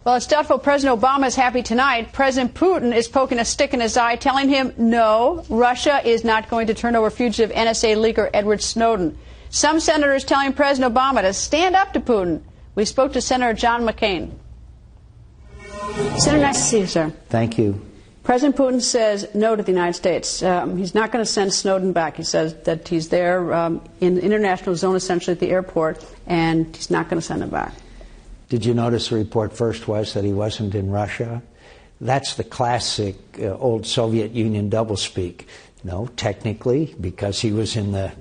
Well, it's doubtful President Obama is happy tonight. President Putin is poking a stick in his eye, telling him, no, Russia is not going to turn over fugitive NSA leaker Edward Snowden. Some senators telling President Obama to stand up to Putin. We spoke to Senator John McCain. Senator, nice to see you, sir. Thank you. President Putin says no to the United States. He's not going to send Snowden back. He says that he's there in the international zone, essentially at the airport, and he's not going to send him back. Did you notice the report first was that he wasn't in Russia? That's the classic old Soviet Union doublespeak. No, technically, because he was in the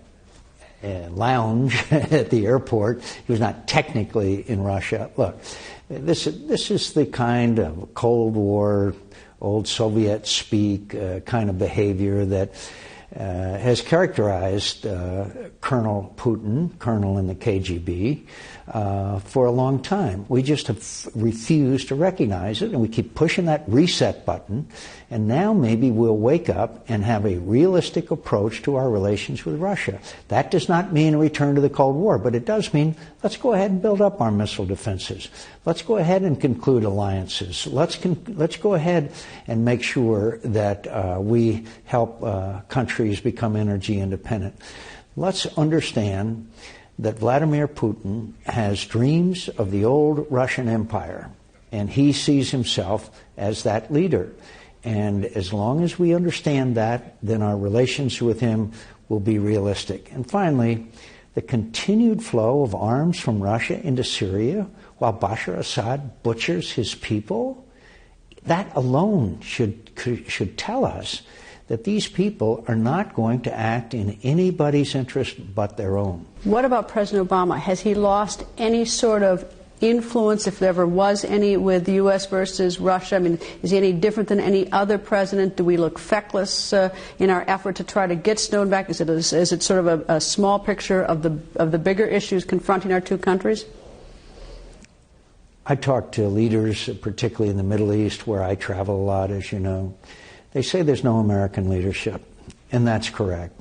lounge at the airport, he was not technically in Russia. Look, this is the kind of Cold War, old Soviet speak kind of behavior that has characterized Colonel Putin, colonel in the KGB, for a long time. We just have refused to recognize it, and we keep pushing that reset button, and now maybe we'll wake up and have a realistic approach to our relations with Russia. That does not mean a return to the Cold War, but it does mean let's go ahead and build up our missile defenses. Let's go ahead and conclude alliances. Let's go ahead and make sure that we help countries become energy independent. Let's understand that Vladimir Putin has dreams of the old Russian Empire, and he sees himself as that leader. And as long as we understand that, then our relations with him will be realistic. And finally, the continued flow of arms from Russia into Syria while Bashar Assad butchers his people, that alone should tell us that these people are not going to act in anybody's interest but their own. What about President Obama? Has he lost any sort of influence, if there ever was any, with the U.S. versus Russia? I mean, is he any different than any other president? Do we look feckless in our effort to try to get Snowden back? Is it sort of a small picture of the bigger issues confronting our two countries? I talk to leaders, particularly in the Middle East, where I travel a lot, as you know. They say there's no American leadership, and that's correct.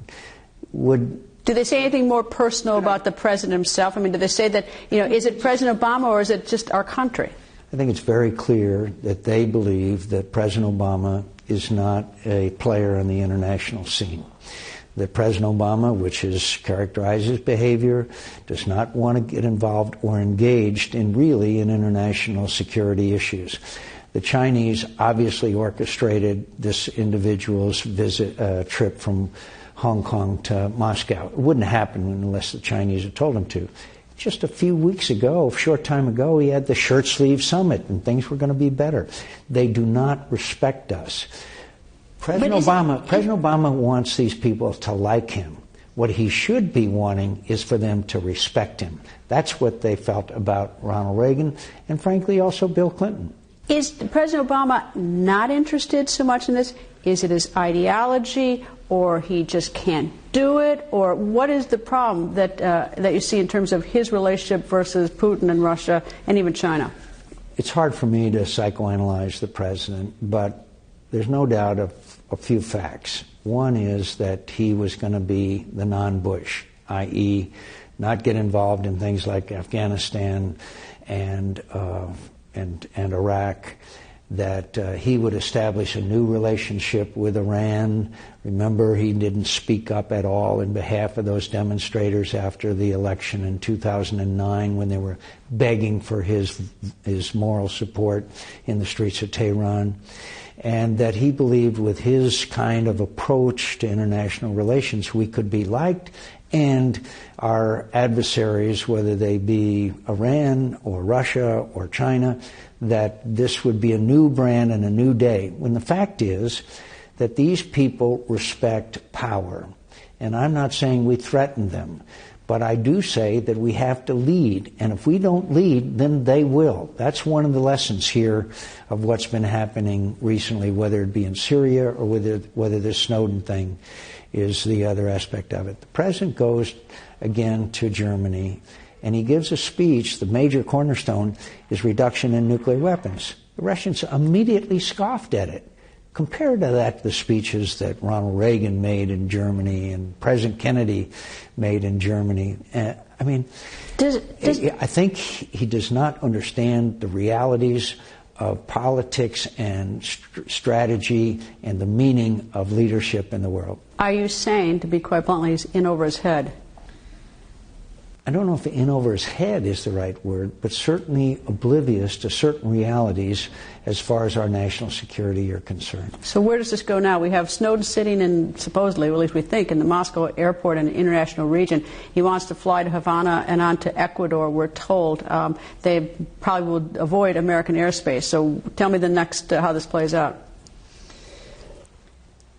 Do they say anything more personal about the president himself? I mean, do they say that, is it President Obama or is it just our country? I think it's very clear that they believe that President Obama is not a player on the international scene. That President Obama, which is characterized his behavior, does not want to get involved or engaged in international security issues. The Chinese obviously orchestrated this individual's trip from Hong Kong to Moscow. It wouldn't happen unless the Chinese had told him to. Just a few weeks ago, a short time ago, he had the shirt sleeve summit and things were going to be better. They do not respect us. President Obama wants these people to like him. What he should be wanting is for them to respect him. That's what they felt about Ronald Reagan and, frankly, also Bill Clinton. Is President Obama not interested so much in this? Is it his ideology, or he just can't do it? Or what is the problem that you see in terms of his relationship versus Putin and Russia and even China? It's hard for me to psychoanalyze the president, but there's no doubt of a few facts. One is that he was going to be the non-Bush, i.e., not get involved in things like Afghanistan and Iraq, that he would establish a new relationship with Iran. Remember, he didn't speak up at all in behalf of those demonstrators after the election in 2009 when they were begging for his moral support in the streets of Tehran. And that he believed with his kind of approach to international relations, we could be liked, and our adversaries, whether they be Iran or Russia or China, that this would be a new brand and a new day. When the fact is that these people respect power. And I'm not saying we threaten them, but I do say that we have to lead. And if we don't lead, then they will. That's one of the lessons here of what's been happening recently, whether it be in Syria or whether the Snowden thing is the other aspect of it. The president goes again to Germany, and he gives a speech. The major cornerstone is reduction in nuclear weapons. The Russians immediately scoffed at it. Compared to that, the speeches that Ronald Reagan made in Germany and President Kennedy made in Germany, I mean, I think he does not understand the realities of politics and strategy and the meaning of leadership in the world. Are you saying, to be quite bluntly, he's in over his head? I don't know if in over his head is the right word, but certainly oblivious to certain realities as far as our national security are concerned. So where does this go now? We have Snowden sitting in, supposedly, or at least we think, in the Moscow airport in the international region. He wants to fly to Havana and on to Ecuador, we're told. They probably will avoid American airspace. So tell me the next, how this plays out.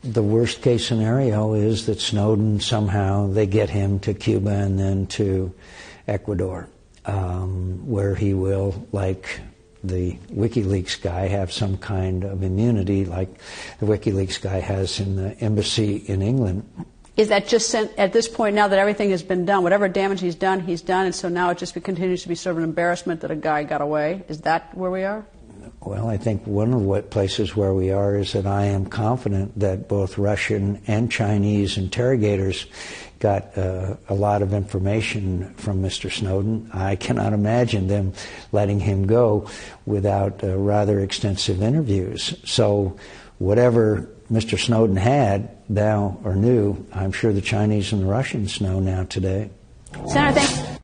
The worst case scenario is that Snowden, somehow they get him to Cuba and then to Ecuador, where he will, like the WikiLeaks guy, have some kind of immunity like the WikiLeaks guy has in the embassy in England. Is that just sent, at this point, now that everything has been done, whatever damage he's done, and so now it just continues to be sort of an embarrassment that a guy got away? Is that where we are? Well, I think one of the places where we are is that I am confident that both Russian and Chinese interrogators got a lot of information from Mr. Snowden. I cannot imagine them letting him go without rather extensive interviews. So whatever Mr. Snowden had now or knew, I'm sure the Chinese and the Russians know now today. Senator, thanks.